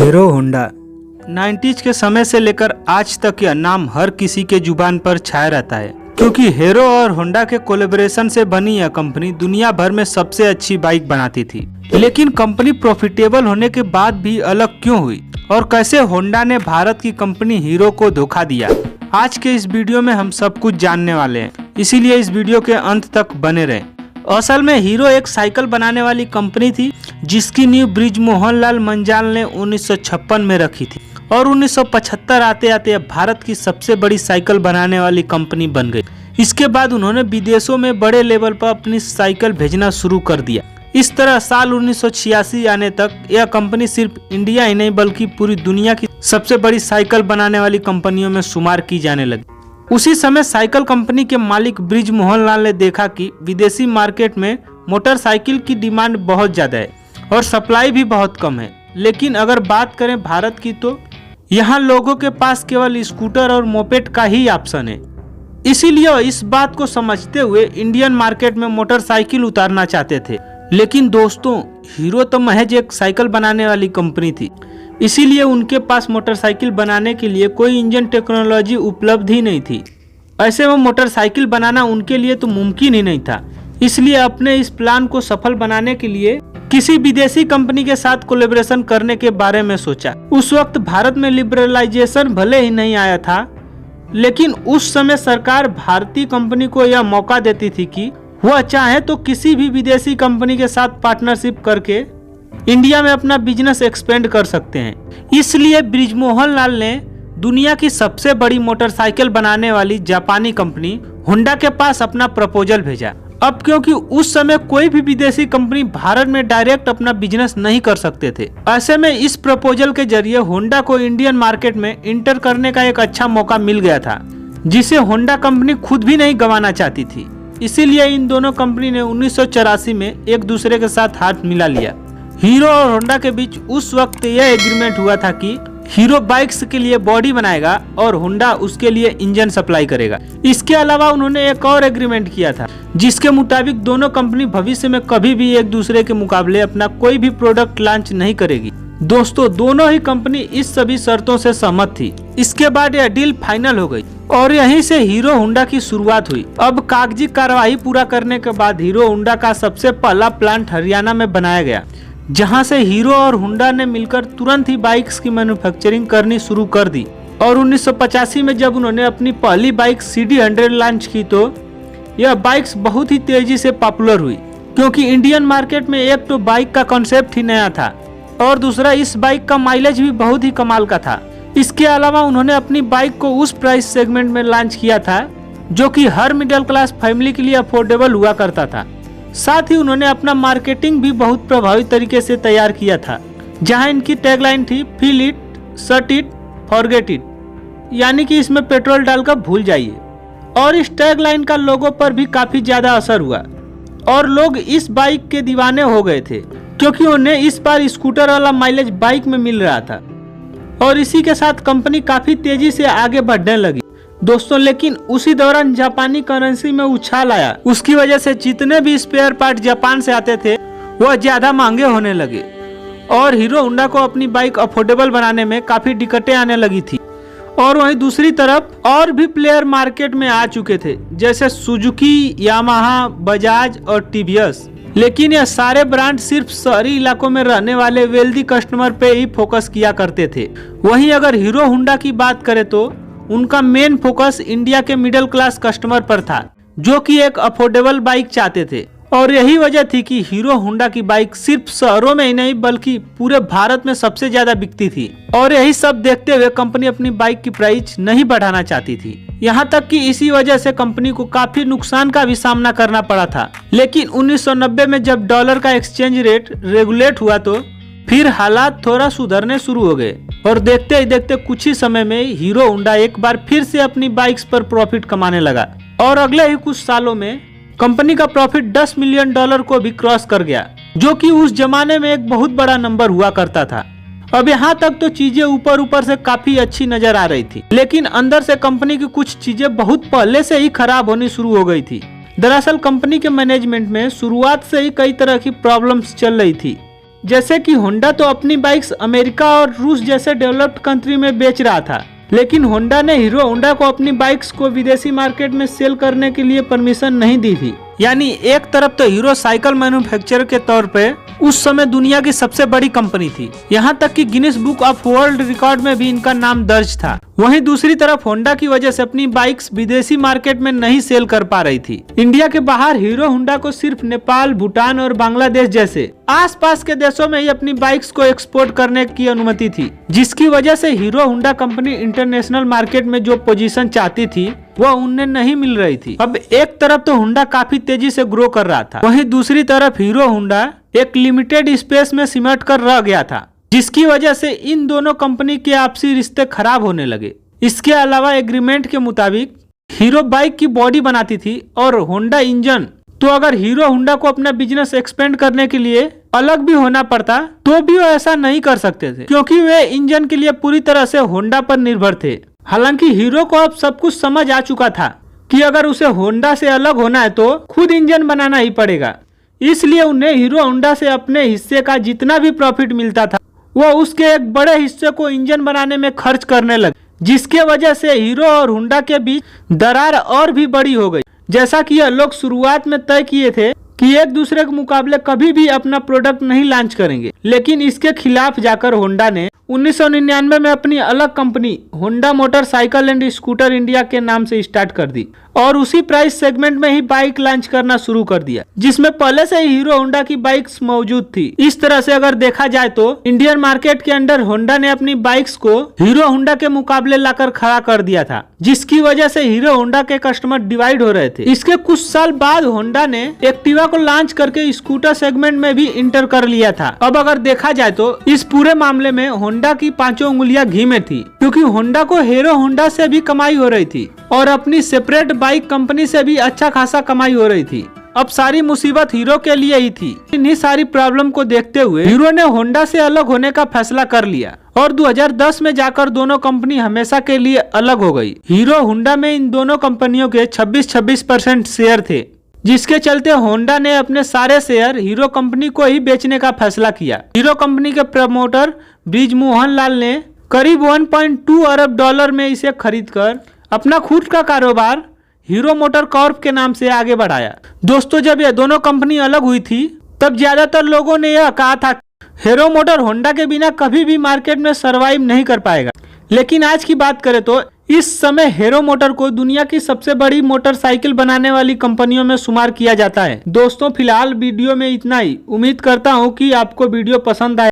Hero Honda 90s के समय से लेकर आज तक यह नाम हर किसी के जुबान पर छाया रहता है, क्योंकि हीरो और होंडा के कोलैबोरेशन से बनी यह कंपनी दुनिया भर में सबसे अच्छी बाइक बनाती थी। लेकिन कंपनी प्रॉफिटेबल होने के बाद भी अलग क्यों हुई और कैसे होंडा ने भारत की कंपनी हीरो को धोखा दिया, आज के इस वीडियो में हम सब कुछ जानने वाले हैं, इसीलिए इस वीडियो के अंत तक बने रहें। असल में हीरो एक साइकिल बनाने वाली कंपनी थी जिसकी नींव बृजमोहन लाल मंजाल ने 1956 में रखी थी और 1975 आते आते भारत की सबसे बड़ी साइकिल बनाने वाली कंपनी बन गई। इसके बाद उन्होंने विदेशों में बड़े लेवल पर अपनी साइकिल भेजना शुरू कर दिया। इस तरह साल 1986 आने तक यह कंपनी सिर्फ इंडिया ही नहीं बल्कि पूरी दुनिया की सबसे बड़ी साइकिल बनाने वाली कंपनियों में शुमार की जाने लगी। उसी समय साइकिल कंपनी के मालिक बृजमोहन लाल ने देखा कि विदेशी मार्केट में मोटरसाइकिल की डिमांड बहुत ज़्यादा है और सप्लाई भी बहुत कम है। लेकिन अगर बात करें भारत की तो यहाँ लोगों के पास केवल स्कूटर और मोपेड का ही ऑप्शन है। इसीलिए इस बात को समझते हुए इंडियन मार्केट में मोटरसाइकिल उतारना चाहते थे। लेकिन दोस्तों, हीरो तो महज एक साइकिल बनाने वाली कंपनी थी, इसीलिए उनके पास मोटरसाइकिल बनाने के लिए कोई इंजन टेक्नोलॉजी उपलब्ध ही नहीं थी। ऐसे में मोटरसाइकिल बनाना उनके लिए तो मुमकिन ही नहीं था। इसलिए अपने इस प्लान को सफल बनाने के लिए किसी विदेशी कंपनी के साथ कोलैबोरेशन करने के बारे में सोचा। उस वक्त भारत में लिबरलाइजेशन भले ही नहीं आया था, लेकिन उस समय सरकार भारतीय कंपनी को यह मौका देती थी कि वह चाहे तो किसी भी विदेशी कंपनी के साथ पार्टनरशिप करके इंडिया में अपना बिजनेस एक्सपेंड कर सकते हैं। इसलिए बृजमोहन लाल ने दुनिया की सबसे बड़ी मोटरसाइकिल बनाने वाली जापानी कंपनी होंडा के पास अपना प्रपोजल भेजा। अब क्योंकि उस समय कोई भी विदेशी कंपनी भारत में डायरेक्ट अपना बिजनेस नहीं कर सकते थे, ऐसे में इस प्रपोजल के जरिए होंडा को इंडियन मार्केट में इंटर करने का एक अच्छा मौका मिल गया था, जिसे होंडा कंपनी खुद भी नहीं गंवाना चाहती थी। इसीलिए इन दोनों कंपनी ने 1984 में एक दूसरे के साथ हाथ मिला लिया। हीरो और होंडा के बीच उस वक्त यह एग्रीमेंट हुआ था कि हीरो बाइक्स के लिए बॉडी बनाएगा और होंडा उसके लिए इंजन सप्लाई करेगा। इसके अलावा उन्होंने एक और एग्रीमेंट किया था जिसके मुताबिक दोनों कंपनी भविष्य में कभी भी एक दूसरे के मुकाबले अपना कोई भी प्रोडक्ट लॉन्च नहीं करेगी। दोस्तों, दोनों ही कंपनी इस सभी शर्तों से सहमत थी। इसके बाद यह डील फाइनल हो गई और यहीं से हीरो होंडा की शुरुआत हुई। अब कागजी कार्यवाही पूरा करने के बाद हीरो होंडा का सबसे पहला प्लांट हरियाणा में बनाया गया, जहां से हीरो और होंडा ने मिलकर तुरंत ही बाइक्स की मैन्युफैक्चरिंग करनी शुरू कर दी। और 1985 में जब उन्होंने अपनी पहली बाइक CD100 लॉन्च की तो यह बाइक्स बहुत ही तेजी से पॉपुलर हुई, क्योंकि इंडियन मार्केट में एक तो बाइक का कॉन्सेप्ट ही नया था और दूसरा इस बाइक का माइलेज भी बहुत ही कमाल का था। इसके अलावा उन्होंने अपनी बाइक को उस प्राइस सेगमेंट में लॉन्च किया था जो कि हर मिडिल क्लास फैमिली के लिए अफोर्डेबल हुआ करता था। साथ ही उन्होंने अपना मार्केटिंग भी बहुत प्रभावी तरीके से तैयार किया था, जहां इनकी टैगलाइन थी feel it, shut it, forget it, यानी कि इसमें पेट्रोल डालकर भूल जाइए। और इस टैगलाइन का लोगों पर भी काफी ज्यादा असर हुआ और लोग इस बाइक के दीवाने हो गए थे, क्योंकि उन्हें इस बार स्कूटर वाला माइलेज बाइक में मिल रहा था और इसी के साथ कंपनी काफी तेजी से आगे बढ़ने लगी। दोस्तों, लेकिन उसी दौरान जापानी करेंसी में उछाल आया। उसकी वजह से जितने भी स्पेयर पार्ट जापान से आते थे वह ज्यादा महंगे होने लगे और हीरो होंडा को अपनी बाइक अफोर्डेबल बनाने में काफी दिक्कतें आने लगी थी। और वहीं दूसरी तरफ और भी प्लेयर मार्केट में आ चुके थे, जैसे सुजुकी, यामाहा, बजाज और टीवीएस। लेकिन यह सारे ब्रांड सिर्फ शहरी इलाकों में रहने वाले वेल्दी कस्टमर पे ही फोकस किया करते थे। वहीं अगर हीरो होंडा की बात करें तो उनका मेन फोकस इंडिया के मिडिल क्लास कस्टमर पर था, जो कि एक अफोर्डेबल बाइक चाहते थे। और यही वजह थी कि हीरो होंडा की बाइक सिर्फ शहरों में ही नहीं बल्कि पूरे भारत में सबसे ज्यादा बिकती थी। और यही सब देखते हुए कंपनी अपनी बाइक की प्राइस नहीं बढ़ाना चाहती थी। यहाँ तक कि इसी वजह से कंपनी को काफी नुकसान का भी सामना करना पड़ा था। लेकिन 1990 में जब डॉलर का एक्सचेंज रेट रेगुलेट हुआ तो फिर हालात थोड़ा सुधरने शुरू हो गए और देखते ही देखते कुछ ही समय में हीरो होंडा एक बार फिर से अपनी बाइक्स पर प्रॉफिट कमाने लगा और अगले ही कुछ सालों में कंपनी का प्रॉफिट $10 मिलियन को भी क्रॉस कर गया, जो कि उस जमाने में एक बहुत बड़ा नंबर हुआ करता था। अब यहाँ तक तो चीजें ऊपर ऊपर से काफी अच्छी नजर आ रही थी, लेकिन अंदर से कंपनी की कुछ चीजें बहुत पहले से ही खराब होनी शुरू हो गई थी। दरअसल कंपनी के मैनेजमेंट में शुरुआत से ही कई तरह की प्रॉब्लम्स चल रही थी जैसे कि होंडा तो अपनी बाइक्स अमेरिका और रूस जैसे डेवलप्ड कंट्री में बेच रहा था, लेकिन होंडा ने हीरो होंडा को अपनी बाइक्स को विदेशी मार्केट में सेल करने के लिए परमिशन नहीं दी थी। यानी एक तरफ तो हीरो साइकिल मैन्युफैक्चरर के तौर पे उस समय दुनिया की सबसे बड़ी कंपनी थी, यहाँ तक कि Guinness book of world record में भी इनका नाम दर्ज था। वहीं दूसरी तरफ होंडा की वजह से अपनी बाइक्स विदेशी मार्केट में नहीं सेल कर पा रही थी। इंडिया के बाहर हीरो होंडा को सिर्फ नेपाल, भूटान और बांग्लादेश जैसे आसपास के देशों में ही अपनी बाइक्स को एक्सपोर्ट करने की अनुमति थी, जिसकी वजह से hero Honda company international market में जो पोजीशन चाहती थी वह उन्हें नहीं मिल रही थी। अब एक तरफ तो होंडा काफी तेजी से ग्रो कर रहा था, वहीं दूसरी तरफ हीरो होंडा एक लिमिटेड स्पेस में सिमट कर रह गया था, जिसकी वजह से इन दोनों कंपनी के आपसी रिश्ते खराब होने लगे। इसके अलावा एग्रीमेंट के मुताबिक हीरो बाइक की बॉडी बनाती थी और होंडा इंजन, तो अगर हीरो होंडा को अपना बिजनेस एक्सपेंड करने के लिए अलग भी होना पड़ता तो भी वो ऐसा नहीं कर सकते थे, क्योंकि वे इंजन के लिए पूरी तरह से होंडा पर निर्भर थे। हालांकि हीरो को अब सब कुछ समझ आ चुका था कि अगर उसे होंडा से अलग होना है तो खुद इंजन बनाना ही पड़ेगा, इसलिए उन्हें हीरो होंडा से अपने हिस्से का जितना भी प्रॉफिट मिलता था वो उसके एक बड़े हिस्से को इंजन बनाने में खर्च करने लगे, जिसके वजह से हीरो और होंडा के बीच दरार और भी बड़ी हो गई। जैसा कि यह लोग शुरुआत में तय किए थे कि एक दूसरे के मुकाबले कभी भी अपना प्रोडक्ट नहीं लॉन्च करेंगे, लेकिन इसके खिलाफ जाकर होंडा ने 1999 में अपनी अलग company Honda motorcycle and scooter India के नाम से स्टार्ट कर दी और उसी प्राइस सेगमेंट में ही बाइक लॉन्च करना शुरू कर दिया, जिसमें पहले से ही हीरो होंडा की बाइक्स मौजूद थी। इस तरह से अगर देखा जाए तो इंडियन मार्केट के अंदर होंडा ने अपनी बाइक्स को हीरो होंडा के मुकाबले लाकर खड़ा कर दिया था, जिसकी वजह से हीरो होंडा के कस्टमर डिवाइड हो रहे थे। इसके कुछ साल बाद होंडा ने एक्टिवा को लॉन्च करके स्कूटर सेगमेंट में भी इंटर कर लिया था। अब अगर देखा जाए तो इस पूरे मामले में होंडा की पांचों उंगलियां घी में थी, क्योंकि होंडा को हीरो होंडा से भी कमाई हो रही थी और अपनी सेपरेट बाइक कंपनी से भी अच्छा खासा कमाई हो रही थी। अब सारी मुसीबत हीरो के लिए ही थी। इन्हीं सारी प्रॉब्लम को देखते हुए हीरो ने होंडा से अलग होने का फैसला कर लिया और 2010 में जाकर दोनों कंपनी हमेशा के लिए अलग हो गई। हीरो होंडा में इन दोनों कंपनियों के 26% शेयर थे, जिसके चलते होंडा ने अपने सारे शेयर हीरो कंपनी को ही बेचने का फैसला किया। हीरो कंपनी के प्रमोटर ब्रिजमोहन लाल ने करीब 1.2 अरब डॉलर में इसे खरीदकर अपना खुद का कारोबार हीरो मोटर कॉर्प के नाम से आगे बढ़ाया। दोस्तों, जब ये दोनों कंपनी अलग हुई थी तब ज्यादातर लोगों ने यह कहा था हीरो मोटर होंडा के बिना कभी भी मार्केट में सरवाइव नहीं कर पाएगा, लेकिन आज की बात करें तो इस समय हीरो मोटर को दुनिया की सबसे बड़ी मोटरसाइकिल बनाने वाली कंपनियों में शुमार किया जाता है। दोस्तों, फिलहाल वीडियो में इतना ही। उम्मीद करता हूँ कि आपको वीडियो पसंद आए।